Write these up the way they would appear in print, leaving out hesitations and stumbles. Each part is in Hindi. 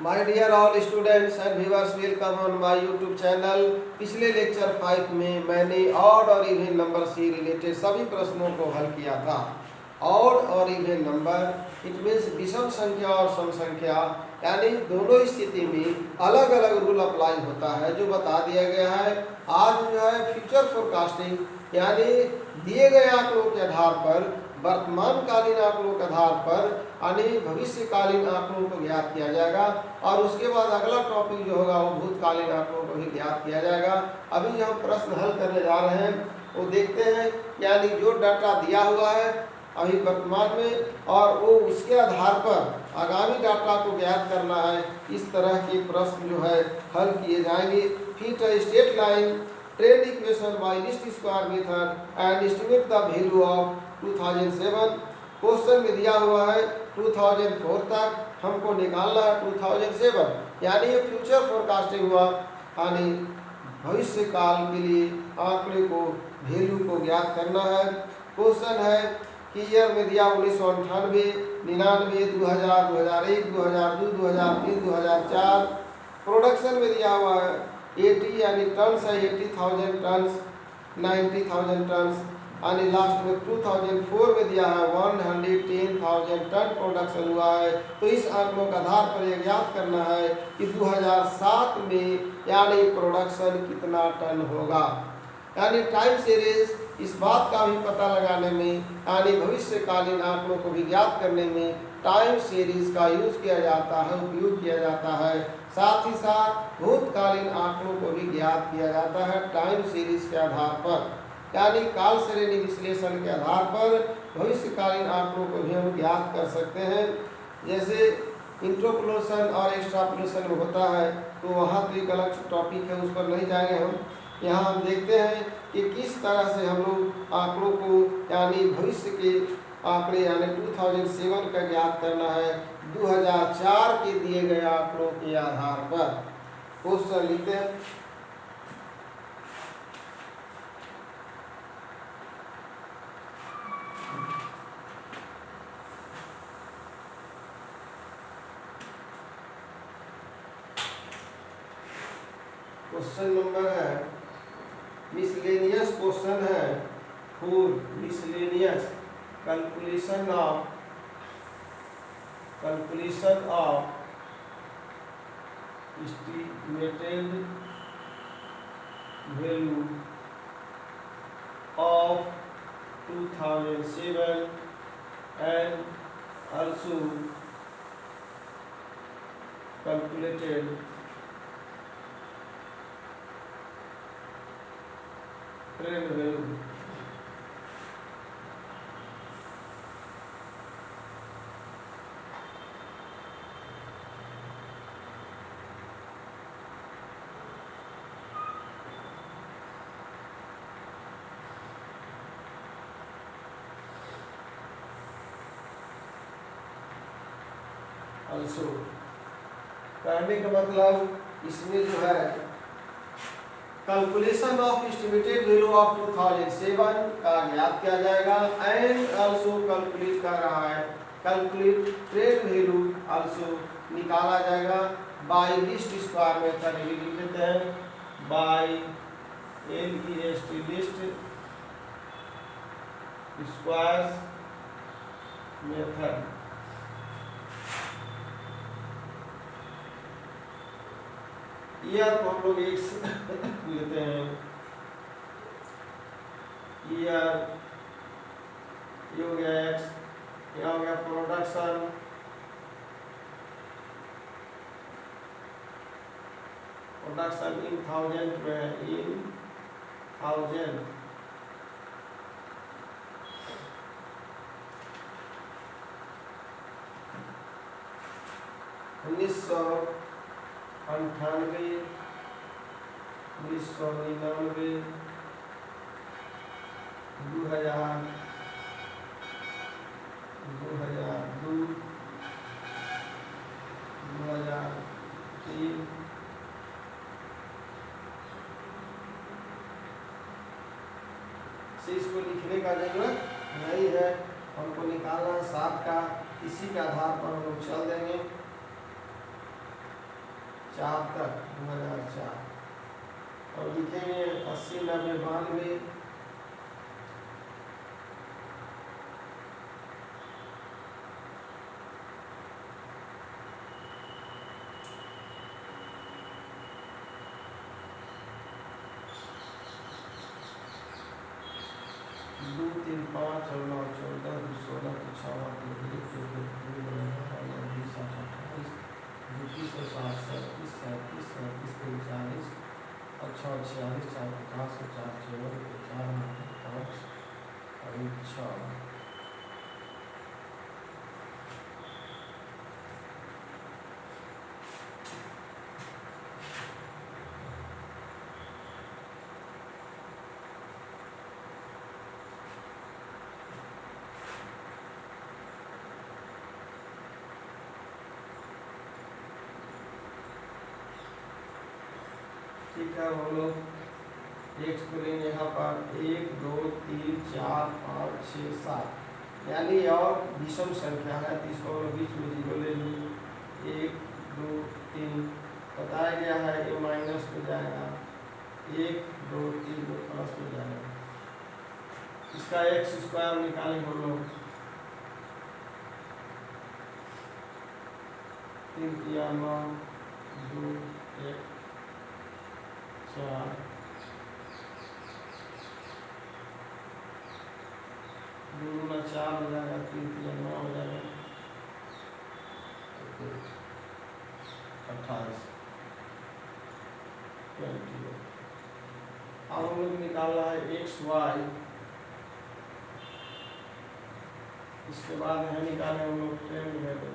My dear all students and viewers, welcome on my YouTube channel. पिछले लेक्चर 5 में मैंने ऑड और इवन नंबर से रिलेटेड सभी प्रश्नों को हल किया था। ऑड और इवन नंबर इट मीन्स विषम संख्या और सम संख्या, यानी दोनों स्थिति में अलग अलग रूल अप्लाई होता है जो बता दिया गया है। आज जो है फ्यूचर फोरकास्टिंग, यानी दिए गए आंकड़ों के आधार पर, वर्तमानकालीन आंकड़ों के आधार पर यानी भविष्यकालीन आंकड़ों को ज्ञात किया जाएगा। और उसके बाद अगला टॉपिक जो होगा वो भूतकालीन आंकड़ों को भी ज्ञात किया जाएगा। अभी जो हम प्रश्न हल करने जा रहे हैं वो देखते हैं, यानी जो डाटा दिया हुआ है अभी वर्तमान में और वो उसके आधार पर आगामी डाटा को ज्ञात करना है। इस तरह के प्रश्न जो है हल किए जाएंगे। Fit a straight line trend equation by least square method and estimate the value of 2007। Question में दिया हुआ है 2004 तक हमको निकालना है 2007, यानी ये फ्यूचर फोरकास्टिंग हुआ, यानी भविष्य काल के लिए आंकड़े को वैल्यू को ज्ञात करना है। क्वेश्चन है कि ईयर में दिया 1998, 99, 2000, 2001, 2002, 2003, 2004। प्रोडक्शन में दिया हुआ है 80 यानी टन्स है, 80,000 टन्स, 90,000 टन्स, यानी लास्ट में 2004 में दिया है 110,000 टन प्रोडक्शन हुआ है। तो इस आंकड़ों के आधार पर यह ज्ञात करना है कि 2007 में यानी प्रोडक्शन कितना टन होगा। यानी टाइम सीरीज इस बात का भी पता लगाने में, यानी भविष्यकालीन आंकड़ों को भी ज्ञात करने में टाइम सीरीज का यूज किया जाता है, उपयोग किया जाता है। साथ ही साथ भूतकालीन आंकड़ों को भी ज्ञात किया जाता है टाइम सीरीज के आधार पर, यानी काल श्रेणी विश्लेषण के आधार पर भविष्यकालीन आंकड़ों को भी हम ज्ञात कर सकते हैं। जैसे इंट्रोपोलेशन और एक्सट्रापोलेशन में होता है, तो वहाँ तो एक अलग टॉपिक है, उस पर नहीं जाएंगे हम। यहाँ हम देखते हैं कि किस तरह से हम लोग आंकड़ों को, यानी भविष्य के आंकड़े यानी 2007 का ज्ञात करना है 2004 के दिए गए आंकड़ों के आधार पर। क्वेश्चन लिखते हैं। क्वेश्चन नंबर है मिसलेनियस क्वेश्चन है for miscellaneous calculation of estimated value of 2007 and also calculated trend value. also कहने का मतलब इसमें जो है calculation of estimated value of 2007 का ज्ञात किया जाएगा एंड आल्सो कैलकुलेट कर रहा है, कैलकुलेट ट्रेंड वैल्यू आल्सो निकाला जाएगा बाय लीस्ट स्क्वायर मेथड। ये लिख देते हैं by LEST least square method. Year को हम लोग एक्स लेते हैं, ईयर ये हो गया एक्स, यहाँ हो गया प्रोडक्शन, इन थाउजेंड में, इन थाउजेंड। उन्नीस सौ 98, 1999, 2000, 2002, 2003, से इसको लिखने का जरूरत नहीं है, हमको निकालना 7 का, इसी के आधार पर हम लोग चल देंगे। 4 तक 2004। और लिखेंगे 80 90 92। दो 3 5 और 9 14 2 16 2 6 8 2 1 2 2 2 9 20 28 29 और 7 37 37 37 40 और 6 46 4 50 और 4 54 4 5 और 6। ठीक है, हम लोग एक्स को लेंगे यहाँ पर 1 2 3 4 5 6 7, यानी और विषम संख्या है तो इसको हम लोग बीच में जीरो ले लेंगे। 1 2 3 बताया गया है ये माइनस हो जाएगा, 1 2 3 को प्लस हो जाएगा। इसका एक्स स्क्वायर निकालेंगे हम लोग, 3 किया 9 2 1 4 2 गुना 4 हो जाएगा, 3 किया 9 हो जाएगा 28 20। अब हम लोग निकालना है एक्स वाई, इसके बाद है निकाले हम लोग ट्रेंड वैल्यू।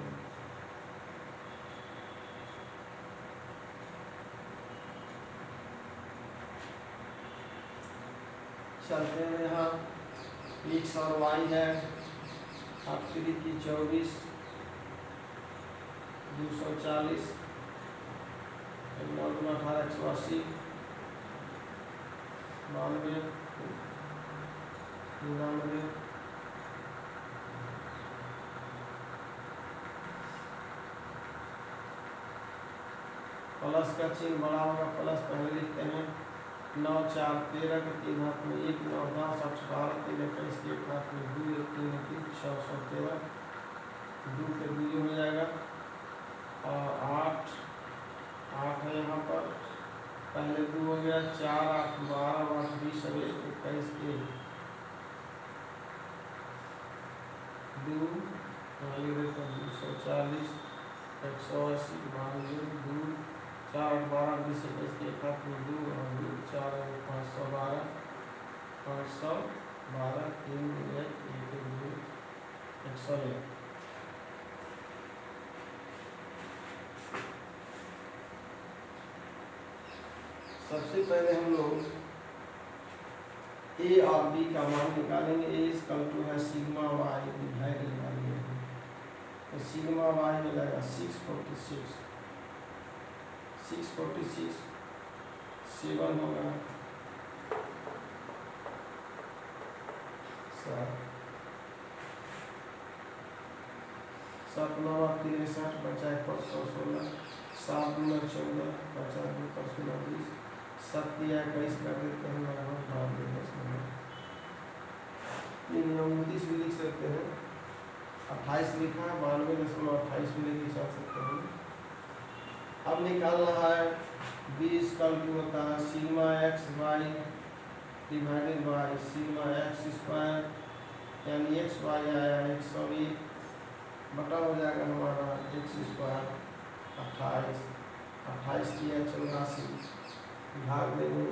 चलते हैं यहाँ एक्स और वाई है, आप 3 की 24 240 9 गुना 18 180 92 99। प्लस का चिन्ह बड़ा होगा, प्लस पहले लिखते हैं। 9 4 13 के 3 हाथ में 1 9 10 8 12 3 21 के 1 हाथ में 2 1 3 3 6 13 2 के 2 हो जाएगा और 8 8 है यहाँ पर, पहले 2 हो गया 4 8 12 8 20 और 21 के 2 240 180 92 2 4 12 20 21 के 1 हाथ में 2 और 2 4 512 512 3 1 1 2 101। सबसे पहले हम लोग ए और बी का मान निकालेंगे। ए इक्वल टू है सिग्मा वाई डिवाइडेड बाई ए, तो सिग्मा वाई हो जाएगा 646 7 होगा 7 9 63 बचा 116 7 2 14 बचा 2 16 20 7 21 कर देते हैं लगभग 29 भी लिख सकते हैं, 28 लिखा है 92.28 भी लेके चल सकते हैं। अब निकालना है बी इक्वल टू होता है sigma X Y divided by sigma X square, यानी एक्स वाई आया 101 बटा हो जाएगा हमारा एक्स स्क्वायर 28 28 किया 84 भाग देंगे,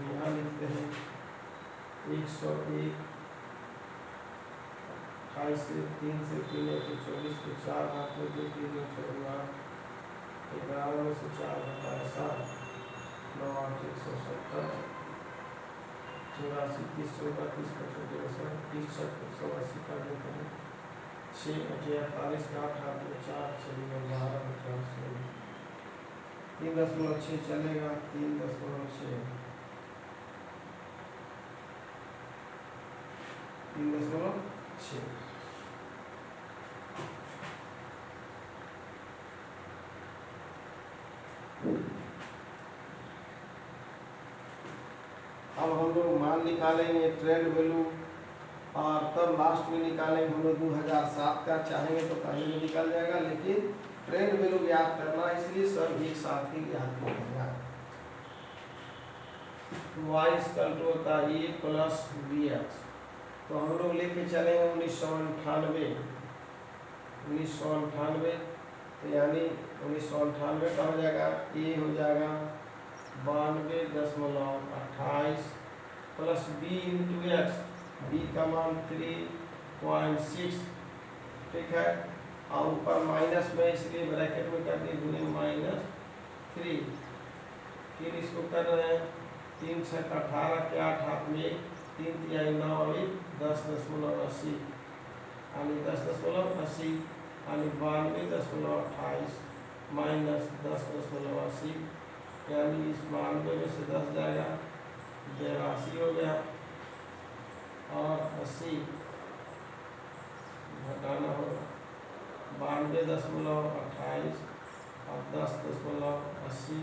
यहाँ लिखते हैं 101 28 से 3 से 3 24 के 4 हाथ में 2 3 14 11 में से 4 घटाया 7 9 8 170 84 30 14 30 25 30 180 कर देते हैं 6 48 का 8 हाथ में 4 6 12 50 3.6 चलेगा 3.6 3.6। अब हम लोग मान निकालेंगे ट्रेंड वैल्यू, और तब लास्ट में निकालेंगे हम लोग 2007 का। चाहेंगे तो पहले में निकल जाएगा, लेकिन ट्रेंड वैल्यू ज्ञात करना, इसलिए सब एक साथ ही ज्ञात करेगा। y इक्वल टू होता है a प्लस bx। तो हम लोग लेके चलेंगे 1998, तो यानी 1998 का हो जाएगा a हो जाएगा 92.28 plus b into x, b का मान 3.6, ठीक है। और ऊपर माइनस में इसलिए ब्रैकेट में कर दिए गुने -3। फिर इसको कर रहे हैं 3 6 का 18 के 8 हाथ में 3 तिहाई 9 और 10.80 यानी 10.80 यानी 92.28 माइनस 10.80 यानी इस 92 में से 10 जाएगा 82 हो गया, और 80 घटाना होगा 92.28 और 10.80,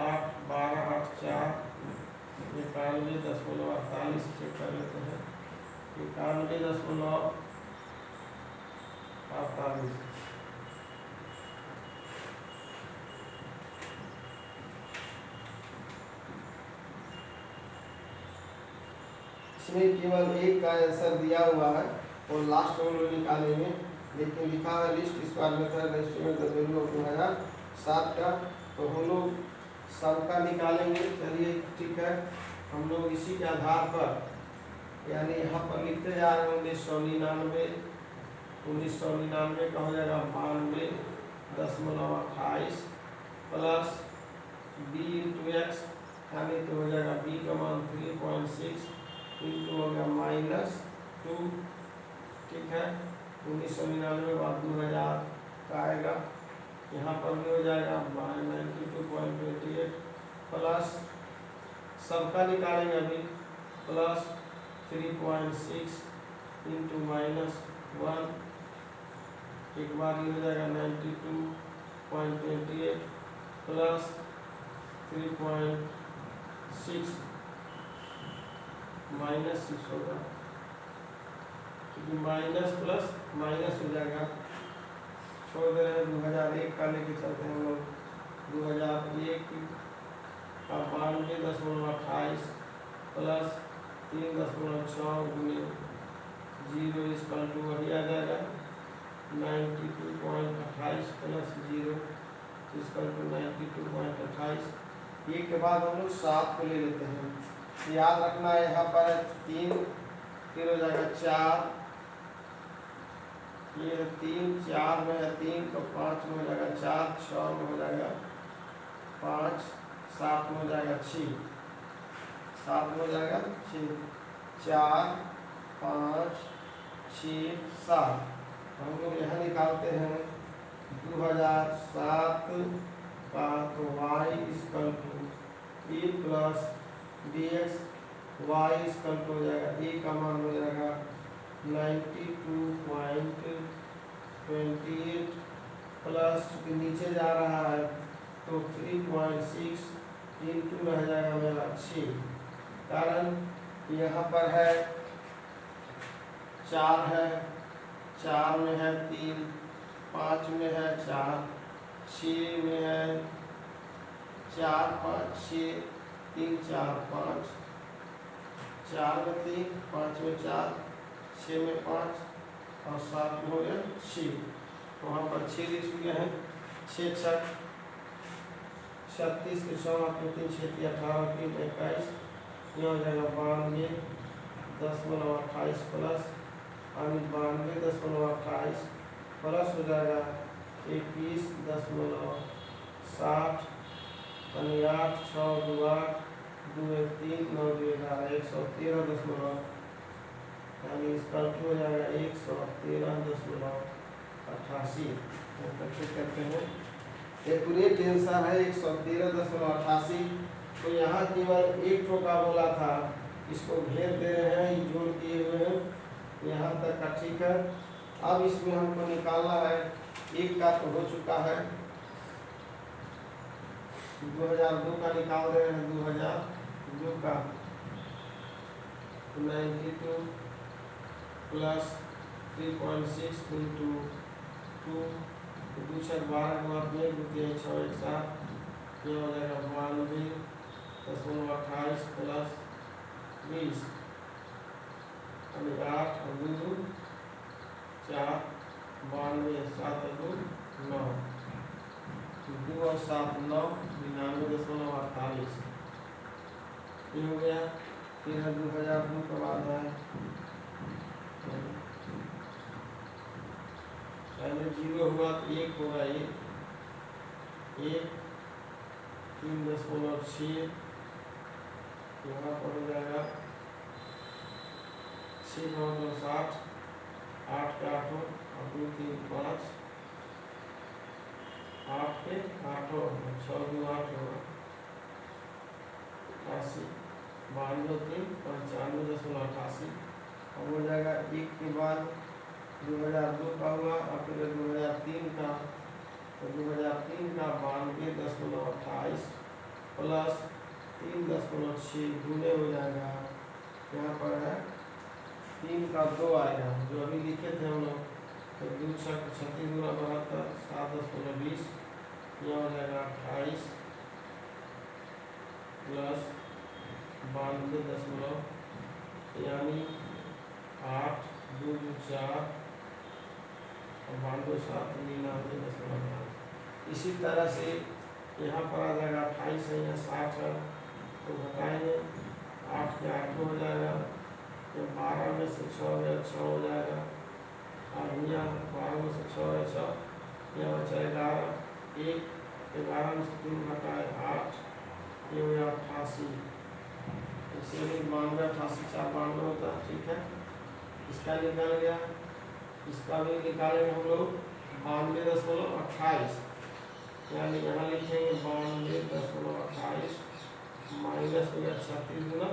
8 12 8 4 91.48 चेक कर लेते हैं 91.48। इसमें केवल एक का आंसर दिया हुआ है और लास्ट में लोग निकालेंगे, लेकिन लिखा है list square method estimate the value of 2007 का। तो हम लोग सबका निकालेंगे। चलिए ठीक है, हम लोग इसी के आधार पर यानी यहाँ पर लिखते जा रहे हैं 1999 का हो जाएगा 92.28 प्लस b इंटू एक्स, यानी तो हो जाएगा b का मान 3.6 इंटू हो गया -2, ठीक है। 1999 बाद 2000 का आएगा, यहाँ पर भी हो जाएगा 92.28 प्लस सबका निकालेंगे अभी प्लस 3.6 इंटू -1, एक बार ये हो जाएगा 92.28 प्लस 3.6 -6 होगा, क्योंकि माइनस प्लस माइनस हो जाएगा। छोड़ दे रहे हैं 2001 का लेके चलते हैं हम लोग 2001 का 92.28 प्लस 3.6 गुने 0 इक्वल टू वही आ जाएगा 92.28 प्लस 0 इक्वल टू 92.28। एक के बाद हम लोग 7 को ले लेते हैं। याद रखना है यहाँ पर 3, फिर हो जाएगा 4, ये 3 4 में है 3 तो 5 में हो जाएगा 4, 6 में हो जाएगा 5, 7 में हो जाएगा 6, 7 में हो जाएगा 6, 4 5 6 7। हम लोग यहाँ निकालते हैं 2007 का, तो y इक्वल टू a प्लस dx, y इक्वल टू हो जाएगा a का मान हो जाएगा 92.28 प्लस नीचे जा रहा है तो 3.6 इंटू रह जाएगा मेरा 6, कारण यहाँ पर है 4 है, 4 में है 3, 5 में है 4, 6 में है 4 5 6 3 4 5, 4 में 3, 5 में 4, 6 में 5 और 7 में हो गया 6। तो वहाँ पर 6 लिख चुके हैं, 6 6 36 के 100 में 3 6 18 3 21, यह हो जाएगा 92.28 प्लस 92.28 प्लस हो जाएगा 21.60 यानी 8 6 2 8 2 1 3 9 2 11 113 यानी इसका हो जाएगा 113.88। करते हैं एक्यूरेट आंसर है 113.88। तो यहाँ केवल एक ठो का बोला था, इसको घेर दे रहे हैं, जोड़ दिए हुए हैं यहाँ तक का, ठीक है। अब इसमें हमको निकालना है, एक का तो हो चुका है, 2002 का निकाल रहे हैं, 2002 का 92 प्लस 3.6 इंटू 2, 2 छः 12 के बाद में 2 3 6 1 7, यह हो जाएगा 92.28 प्लस 20 यानी 8 और 2 2 4, 92 7 2 9, 2 और 7 9, 99.48 ये हो गया। फिर 2002 के बाद है पहले 0 हुआ तो 1 होगा, 1 3.6 यहाँ पर हो जाएगा 6 9 2 60, 8 के 8 और 2 3 5, 8 के 8 6 2 8 होगा 88, 92 3 95.88 और हो जाएगा। 1 के बाद 2002 का हुआ और फिर 2003 का, तो 2003 का 92.28 प्लस 3.6 गुने हो जाएगा, यहाँ पर है 3 का 2 आएगा जो अभी लिखे थे हम लोग, तो 2 6 36 गुना 72 7.20, यह हो जाएगा 28 प्लस 92 यानी 8 2 2 4 और 92 7 99.9। इसी तरह से यहाँ पर आ जाएगा 28 है, यहाँ 60 है तो घटाएंगे 8 के 8 हो जाएगा, तो 12 में से 6 गया 6 हो जाएगा और यहाँ 12 में से 6 है 6, यहाँ बचा 11, 1 11 में से 3 घटाए 8, ये हो गया 88, इसे 92 88 4 92 होता है, ठीक है। इसका निकल गया, इसका भी निकालेंगे हम लोग 92.28 यानी यहाँ लिखेंगे 92.28 माइनस हो गया 36 गुना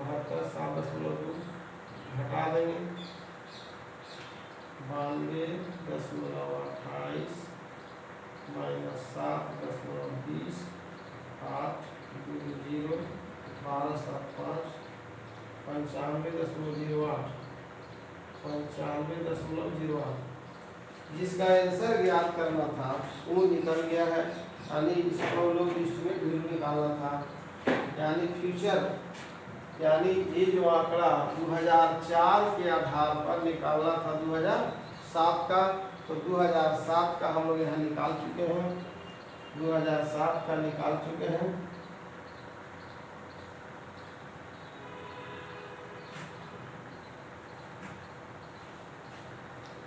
72 7.2 घटा देंगे 92.28 माइनस 7.20 8 2 0 12 7 5 95.08 95.08 जिसका आंसर ज्ञात करना था वो निकल गया है, यानी इसको लोग एस्टिमेट वैल्यू निकालना था, यानी फ्यूचर, यानी ये जो आंकड़ा 2004 के आधार पर निकालना था 2007 का, तो 2007 का हम लोग यहाँ निकाल चुके हैं, 2007 का निकाल चुके हैं।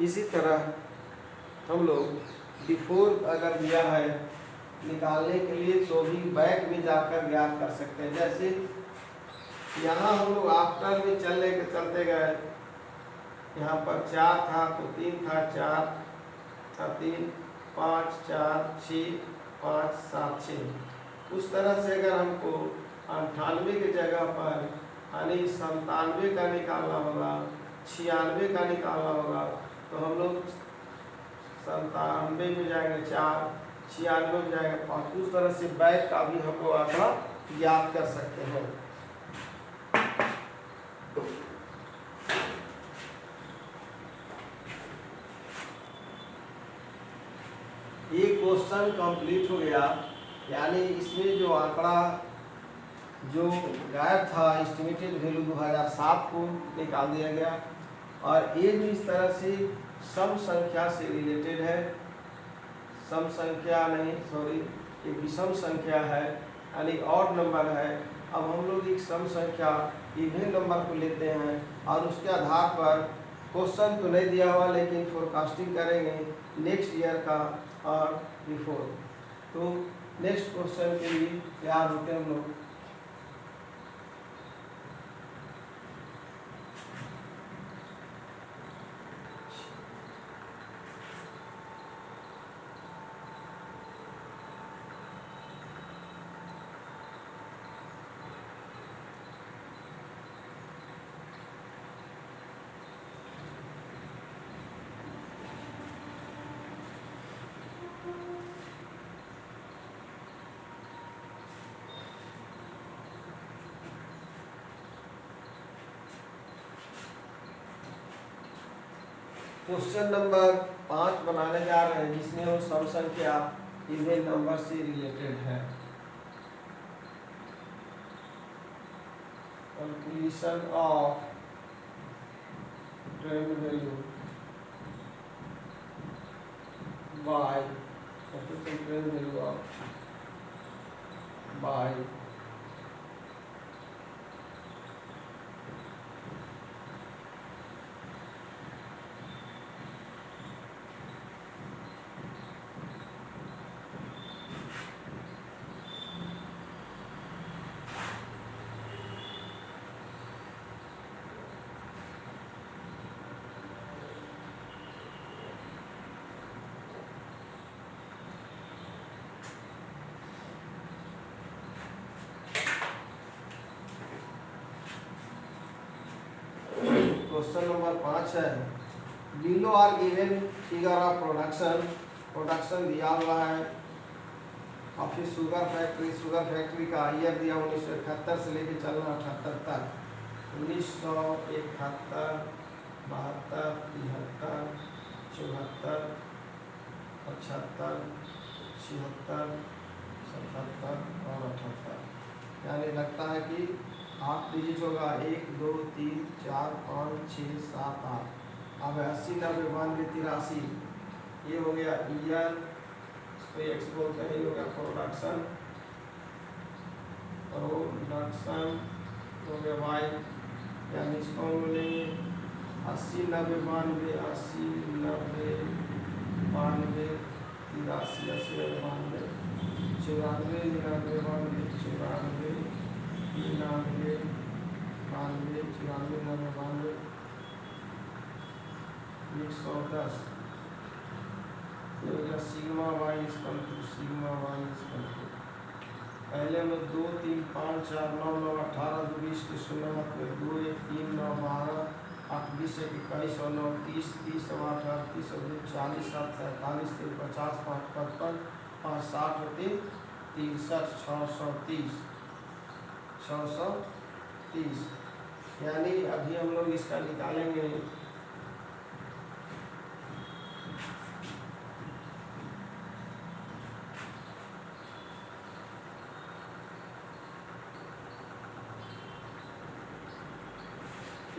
इसी तरह हम लोग बिफोर अगर दिया है निकालने के लिए तो भी बैक में जाकर ज्ञात कर सकते हैं। जैसे यहाँ हम लोग आफ्टर में चलते गए, यहाँ पर 4 था तो 3 था 4 था 3 5 4 6 5 7 6, उस तरह से अगर हमको 98 की जगह पर यानी 97 का निकालना होगा, 96 का निकालना होगा, तो हम लोग 97 में जाएंगे 4, 96 में जाएंगे 5, उस तरह से बैक का भी हम लोग आंकड़ा ज्ञात कर सकते हैं। ये क्वेश्चन कंप्लीट हो गया, यानी इसमें जो आंकड़ा जो गायब था एस्टिमेटेड वैल्यू 2007 को निकाल दिया गया, और ये भी इस तरह से सम संख्या से रिलेटेड है, सम संख्या नहीं सॉरी ये विषम संख्या है यानी ऑड नंबर है। अब हम लोग एक सम संख्या इवन नंबर को लेते हैं और उसके आधार पर क्वेश्चन तो नहीं दिया हुआ लेकिन फोरकास्टिंग करेंगे नेक्स्ट ईयर का और बिफोर, तो नेक्स्ट क्वेश्चन के लिए तैयार होते हैं हम लोग। क्वेश्चन नंबर 5 बनाने जा रहे हैं जिसमें वो सम संख्या इवन नंबर से रिलेटेड है। Calculation of trend value by trend value of by question number 5 है below are given figure of production दिया हुआ है। ऑफिस शुगर फैक्ट्री का ईयर दिया 1971 से लेके चलना 78 तक। 1971, 72, 73, 74, 75, 76, 77 और 78। यानी लगता है कि 8 डिजिट होगा, 1 2 3 4 5 6 7 8। अब 80 90 92 83 ये हो गया ईयर, इसको एक्स बोलते हैं। ये हो गया प्रोडक्शन हो गया वाई, यानी इसको हम बोलेंगे 80 90 92 80 90 92 83 80 90 92 94 92 94 99 92 94 99 110। Sigma Y equal to sigma Y equal to पहले हम 2 3 5 4 9 9 18 2 20 के 16 हाथ में 2 1 3 9 12 8 20 1 21 और 9 30 30 8 38 और 2 40 7 47 3 50 5 55 5 60 और 3 63 630 630। यानी अभी हम लोग इसका निकालेंगे।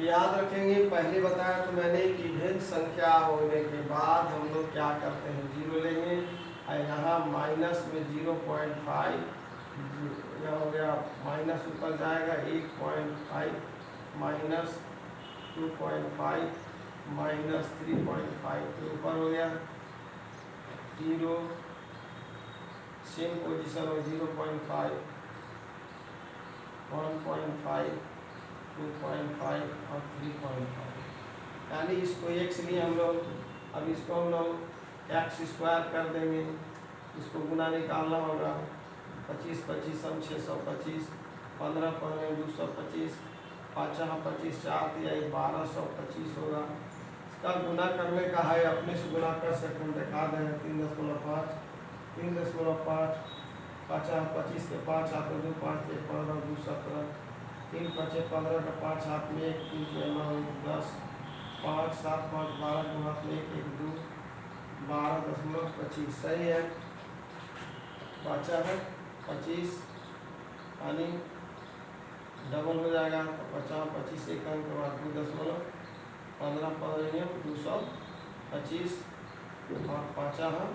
याद रखेंगे, पहले बताया तो मैंने कि इवन संख्या होने के बाद हम लोग क्या करते हैं, 0 लेंगे और यहाँ माइनस में 0.5 यह हो गया, माइनस ऊपर जाएगा 1.5 माइनस 2.5 माइनस 3.5 के ऊपर हो गया 0, सेम पोजीशन हो 0.5 1.5 2.5 और 3.5। यानी इसको x लिए हम लोग, अब इसको हम लोग x स्क्वायर कर देंगे, इसको गुना निकालना होगा। 25 25 हम 625, 15 15 225, 5 25 4 दिया 1225 होगा। इसका गुना करने का है, अपने से गुना कर सकते हैं, दिखा दें 3.5 3.5 50 25 के 5 हाथ में 2 5 1 15 2 17 3 5 15 का 5 हाथ में 1 3 9 10 5 7 5 12 के हाथ में 1 1 2 12.25 सही है। बचा है 25, यानी डबल हो जाएगा तो 50 25 एक अंक के बाद 2.15 15 225 और 50 है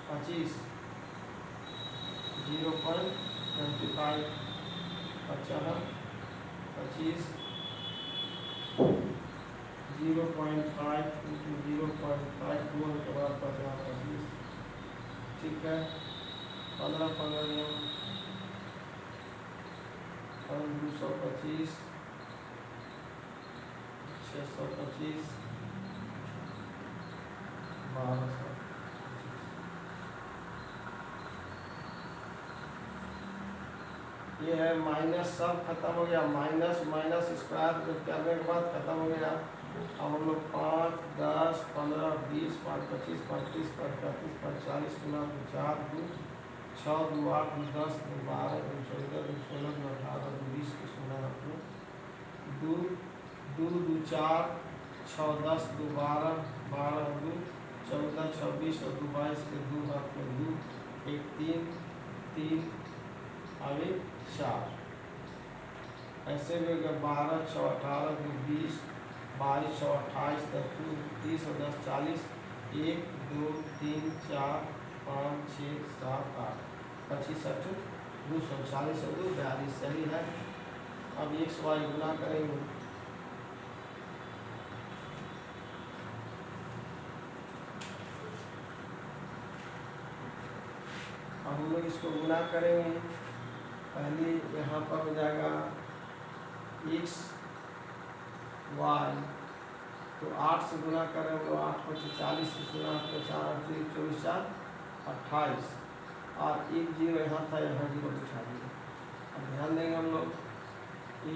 25 0.25 अच्छा है 25 0.5 0.5 2 के बाद 50 25 ठीक है। 15 15 225 625 1200। ये है माइनस, सब खत्म हो गया, माइनस माइनस स्क्वायर करने के बाद खत्म हो गया। अब हम लोग 5 10 15 20 5 25 35 35 40 गुना 4 2 6 2 8 10 12 14 16 18 20 के 16 2 2 2 4 छः 10 2 12 12 2 14 26 और 2 22 के 2 हाथ में 2 1 3 3 आगे 4 ऐसे भी अगर 12 6 18 2 20 22 6 28 10 2 30 और 10 40 1 2 3 4 5 6 7 8 25 60 240 और 2 42 सही है। अब x y गुना करेंगे, अब हम लोग इसको गुना करेंगे। पहले यहाँ पर हो जाएगा x y, तो 8 से गुना करें तो 8 5 40 से गुना 4 8 24 4 28 और 1 0 यहाँ था, यहाँ 0 बिठा दिया। अब ध्यान देंगे हम लोग कि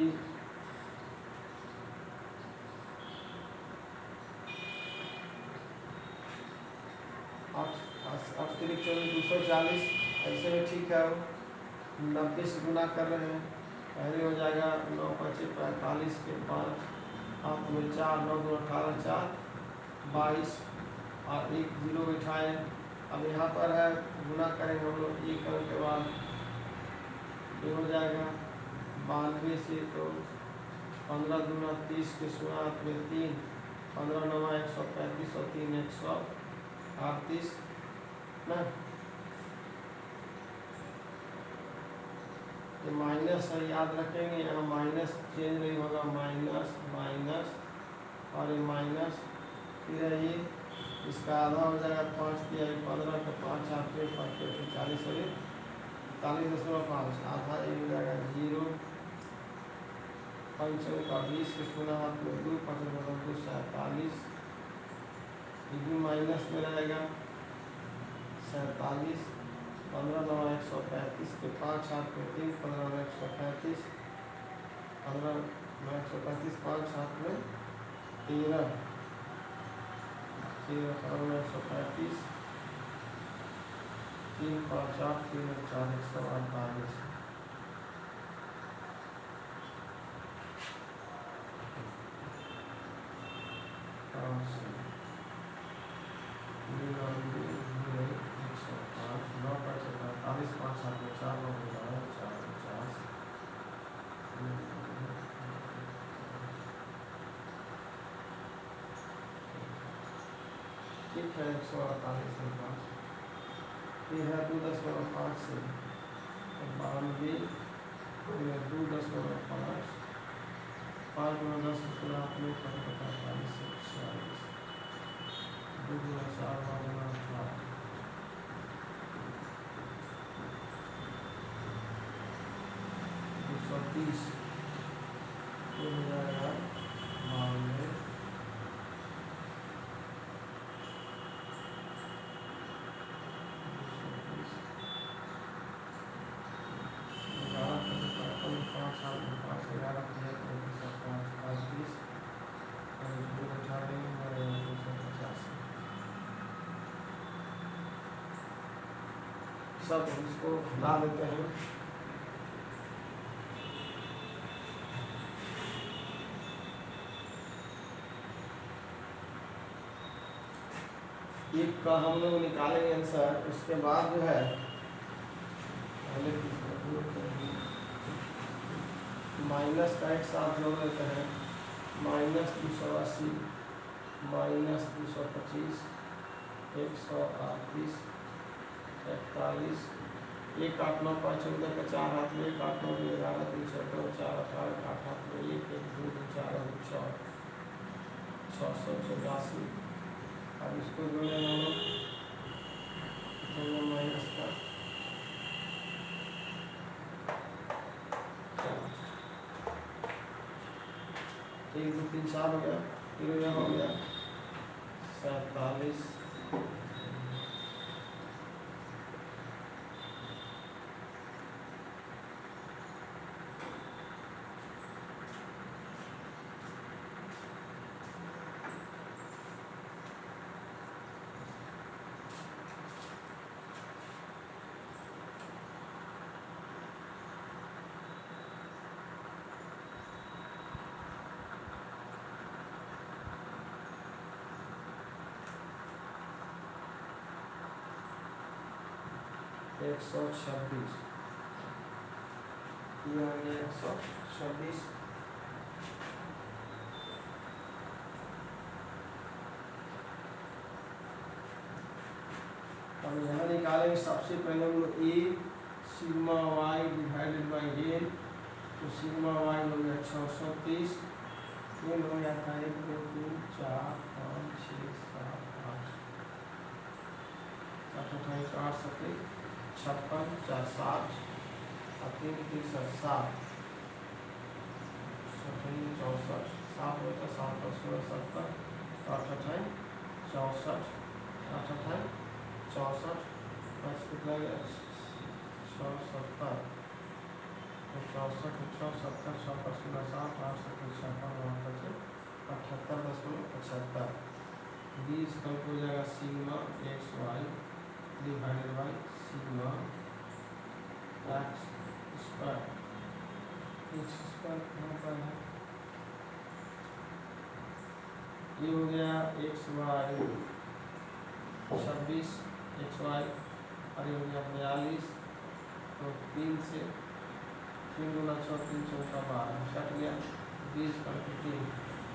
अतिरिक्त 240 ऐसे में ठीक है। 90 से गुना कर रहे हैं, पहले हो जाएगा 9 5 45 के 5 हाथ में 4 9 2 18 4 22 और 1 0 बिठाए। अब यहाँ पर है गुना करेंगे हम लोग, ये करने के बाद ये हो जाएगा 92 से, तो 15 दूना 30 के 16 हाथ में 3 15 9 135 और 3 138 ना, ये माइनस है याद रखेंगे, यहाँ माइनस चेंज नहीं होगा, माइनस माइनस और ये माइनस, फिर ये इसका आधा हो जाएगा 5 दिया 15 का 5 8 5 40 और 41.5 आधा ये हो जाएगा 0 5 का 20 के 16 हाथ में 2 5 2 47, ये भी माइनस में रहेगा 47 15 9 135 के 5 हाथ में 3 15 9 135 15 9 135 5 हाथ में 13 13 15 9 135 3 5 8 3 4 148 ठीक है 148 में 5 ये है 2.5 से 92 2.5 5 में 10 16 में 45 से 46 2 4 18 230 हो जाएगा 92 सब इसको ला देते हैं। एक का हम लोग निकालेंगे आंसर, उसके बाद जो है पहले माइनस का एक साथ जोड़ लेते हैं, -280 -225 138 41 1 8 9 5 14 का 4 हाथ में 1 8 9 11 3 14 4 18 8 हाथ में 1 1 2 2 4 6 684। अब इसको जोड़े हम लोग माइनस का 1 2 3 4 हो गया, फिर यहाँ हो गया 47 1 126, ये हो गया 126। अब यहाँ निकालेंगे सबसे पहले हम लोग ए sigma Y divided by N, तो सिग्मा वाई हो गया 630, एन हो जाता है 1 2 3 4 5 6 7 8, 8 8 7 56 4 60 और 3 3 7 64 7 होता 7 और 16 70 8 8 64 8 8 64 5 कितना गया 670 64 670 6 पर 16 60 8 7 56 78.75 20 कल हो जाएगा sigma X Y divided by sigma X square. X square कहाँ पर है, ये हो गया एक्स वाई 26 एक्स वाई और ये हो गया 42, तो 3 से 3 गुना 6 3 चौका 12 कट गया 20 का 15।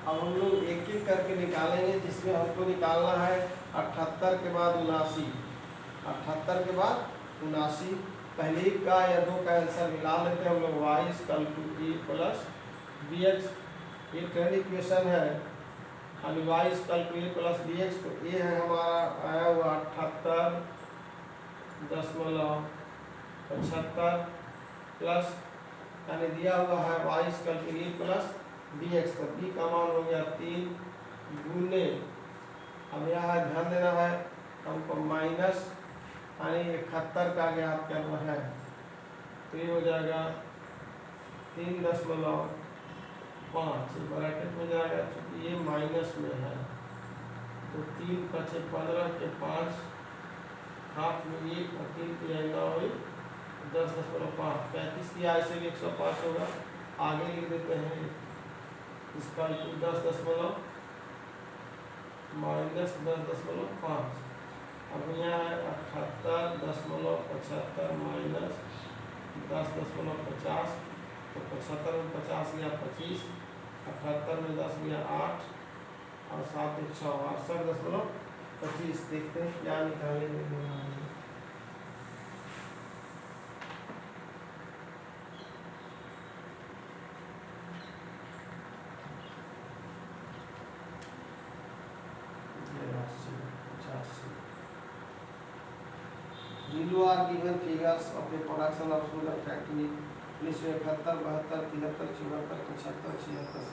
अब हम लोग एक एक करके निकालेंगे, जिसमें हमको निकालना है 78 के बाद 79, 78 के बाद 79। पहले का या दो का आंसर मिला लेते हैं हम लोग। Y equal to A plus B X, ये ट्रेंड इक्वेशन है। अभी Y equal to A plus B X, तो ये है हमारा आया हुआ 78.75 प्लस यानी दिया हुआ है Y equal to A plus B X, तो बी का मान हो गया 3 गुने, अब यहाँ ध्यान देना है हमको माइनस यानी 71 का ज्ञात करना है, तो ये हो जाएगा 3.5 ब्रैकेट में जाएगा, क्योंकि ये माइनस में है, तो 3 5 15 के 5 हाथ में 1 और 3 के 9 10.5 35 की आई से 105 होगा। आगे लिख देते हैं इसका 10.- -10.5। अब यहाँ है 78.75 माइनस 10.50, तो 75 में 50 गया 25, 78 में 10 गया 8 और 7 1 6 68.25। देखते हैं क्या निकालेंगे। Below are given figures of the production of solar factory 1971, 72, 73, 74, 75, 76, 77, 78।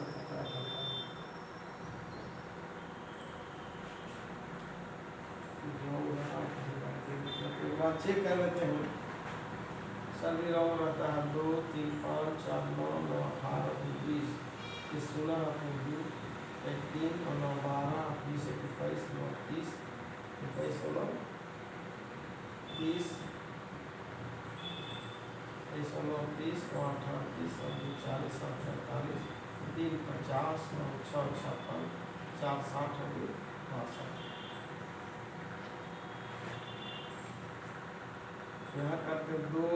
Check कर लेते हैं, सभी राउंड रहता है 2 3 5 4 9 9 18 20, 16 1 3 और 9 12 20 21 9 30 21 16 30 19 30 8 30 40 47 3 50 9 6 56 4 60 62। यहाँ करते 2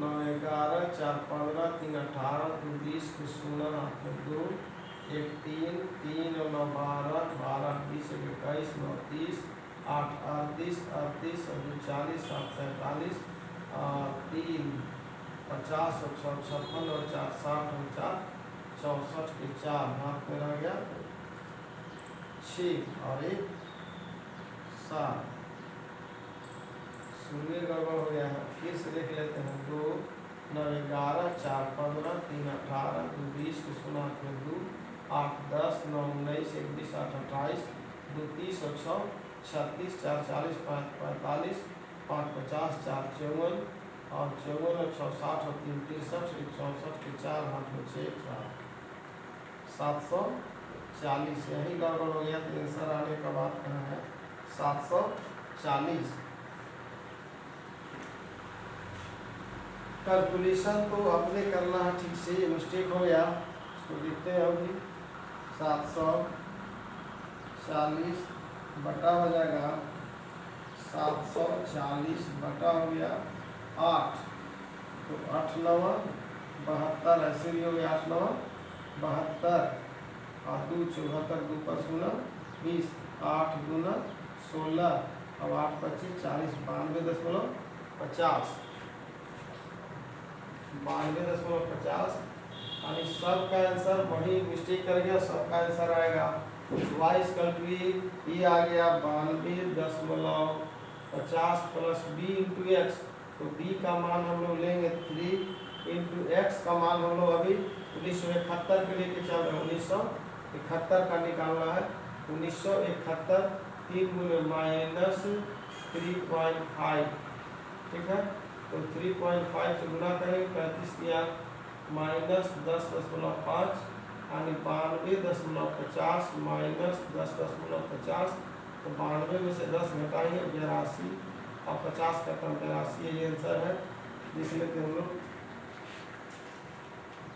9 11 4 15 3 18 2 20 16 8 2 1 3 3 और 9 12 12 20 21 9 30 8 38 38 और 40 7 47 3 50 और 6 56 और 4 60 और 4 64 के 4 हाथ में रह गया 6 और 1 7। सूर्य गड़बड़ हो गया है, फिर से देख लेते हैं 2 9 11 4 15 3 18 2 20 16 2 8 10 9 19 1 20 8 28 2 30 और 6 36 4 40 5 45 5 50 4 54 और 54 और 6 60 और 3 63 1 64 के 4 8 में 6 4 740। यही गड़बड़ हो गया, तो आंसर आने का बात कहाँ है 740। कैलकुलेशन तो अपने करना है ठीक से, मिस्टेक हो गया उसको देखते हैं। अभी 740 बटा हो जाएगा 740 बटा हो गया 8, तो 8 9 72, ऐसे भी हो गया 8 9 72 और 2 74, 2 पर 16 20, 8 दूना 16, अब 8 25 40, 92.50, 92.50। यानी सबका आंसर वही मिस्टेक कर गया, सबका आंसर आएगा y इक्वल टू ये आ गया 92.50 प्लस b इंटू एक्स। तो b का मान हम लोग लेंगे 3 इंटू एक्स का मान हम लोग अभी 1971 के लेके चल रहे हैं, 1971 का निकालना है। 1971 3 गुने माइनस 3.5, ठीक है। तो 3.5 से गुना करेंगे, 35 किया माइनस 10.5 यानी 92.50 माइनस 10.50, तो 92 में से 10 घटाएंगे 82 और 50 का कम 82, ये आंसर है। देख लेते हम लोग,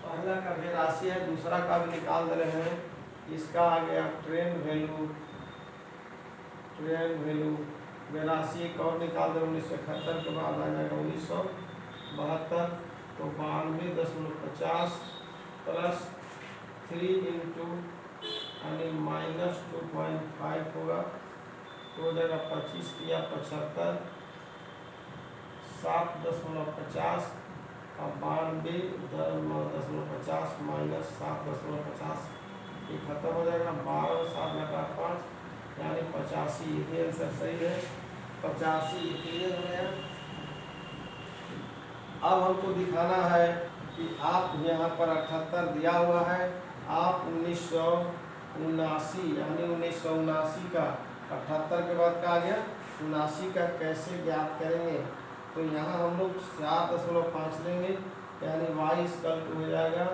पहला का 82 है, दूसरा का भी निकाल दे रहे हैं। इसका आ गया ट्रेन वैल्यू 82, एक और निकाल दे 1971 के बाद आ जाएगा 1972, तो 92.50 प्लस 3 इंटू यानी माइनस 2.5 होगा, तो हो जाएगा 25 या 75, 7.50 और 92.50 माइनस 7.50, ये खत्म हो जाएगा। 12 7 घटा 5 यानी 85, ये आंसर सही है 85, क्लियर हो गया। अब हमको दिखाना है कि आप यहाँ पर 78 दिया हुआ है, आप 1979 यानी 1979 का 78 के बाद का आ गया 79 का कैसे ज्ञात करेंगे। तो यहाँ हम लोग 4.5 लेंगे, यानी y इक्वल टू हो जाएगा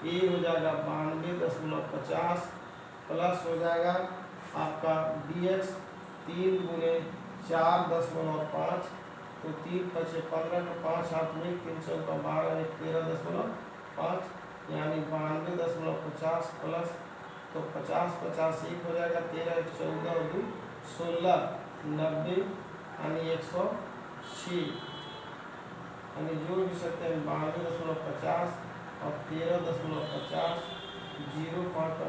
a हो जाएगा 92.50 प्लस हो जाएगा आपका dx 3 गुने 4.5, तो 3 5 15 का 5 हाथ में 3 चौका 12 13.5 यानी 92.50 प्लस, तो 50 50 1 हो जाएगा, 13 1 14 और 2 16, 90 यानी 106, यानी जोड़ भी सकते हैं 92.50 और 13.50, 0.5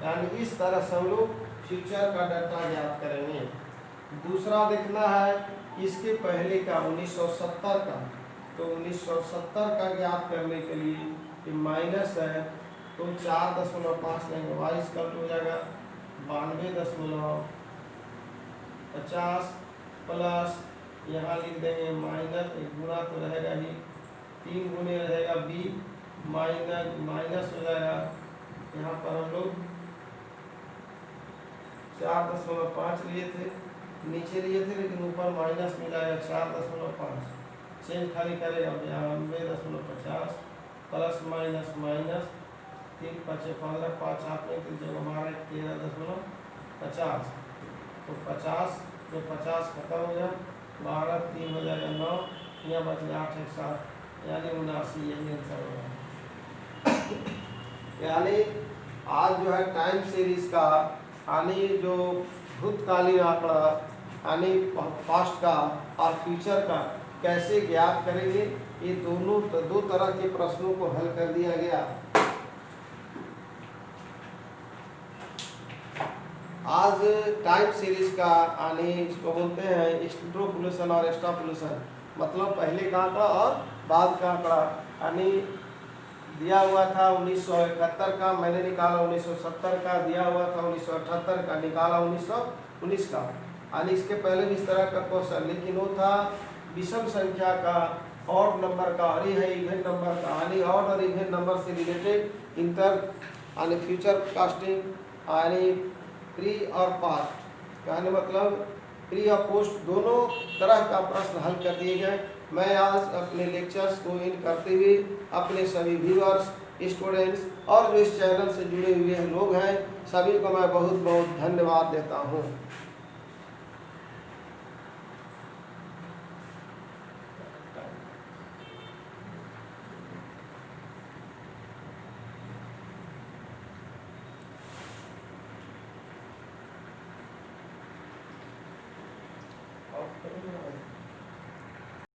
यानी इस तरह से हम लोग फ्यूचर का डाटा ज्ञात करेंगे। दूसरा देखना है इसके पहले का 1970 का, तो 1970 का ज्ञात करने के लिए कि माइनस है तो 4.5 लेंगे, y इक्वल टू हो जाएगा 92.50 प्लस यहाँ लिख देंगे माइनस, एक गुना तो रहेगा ही, 3 गुने रहेगा b माइनस हो जाएगा, यहाँ पर हम लोग 4.5 लिए थे, नीचे लिए थे लेकिन ऊपर माइनस मिलाएगा 4.5, चेंज खाली करेगा 92.50 प्लस माइनस माइनस 3 5 15, 5 हाथ में 3 जगह हमारा 13.50, तो 50 में 50 खत्म हो गया, 12 3 हो जाएगा 9, यहाँ बचे 8 1 7 यानी 79, यही आंसर होगा। यानी आज जो है टाइम सीरीज का यानी जो भूतकालीन आंकड़ा यानी पास्ट का और फ्यूचर का कैसे ज्ञात करेंगे, ये दो तरह के प्रश्नों को हल कर दिया गया। आज टाइम सीरीज का यानी इसको बोलते हैं इंट्रोपोलेशन और एक्सट्रापोलेशन, मतलब पहले का आंकड़ा और बाद का आंकड़ा। यानी दिया हुआ था 1971 का, मैंने निकाला 1970 का, दिया हुआ था 1978 का, निकाला 1919 का। यानी इसके पहले भी इस तरह का क्वेश्चन, लेकिन वो था विषम संख्या का, ऑड नंबर का, और ये है इवेंट नंबर का। यानी ऑड और इवेंट नंबर से रिलेटेड इंटर यानी फ्यूचर कास्टिंग यानी प्री और पास्ट, यानी मतलब प्री और पोस्ट दोनों तरह का प्रश्न हल कर दिए गए। मैं आज अपने लेक्चर्स को इन करते हुए अपने सभी व्यूअर्स, स्टूडेंट्स और जो इस चैनल से जुड़े हुए लोग हैं सभी को मैं बहुत बहुत धन्यवाद देता हूँ। ऑफ करेंगे।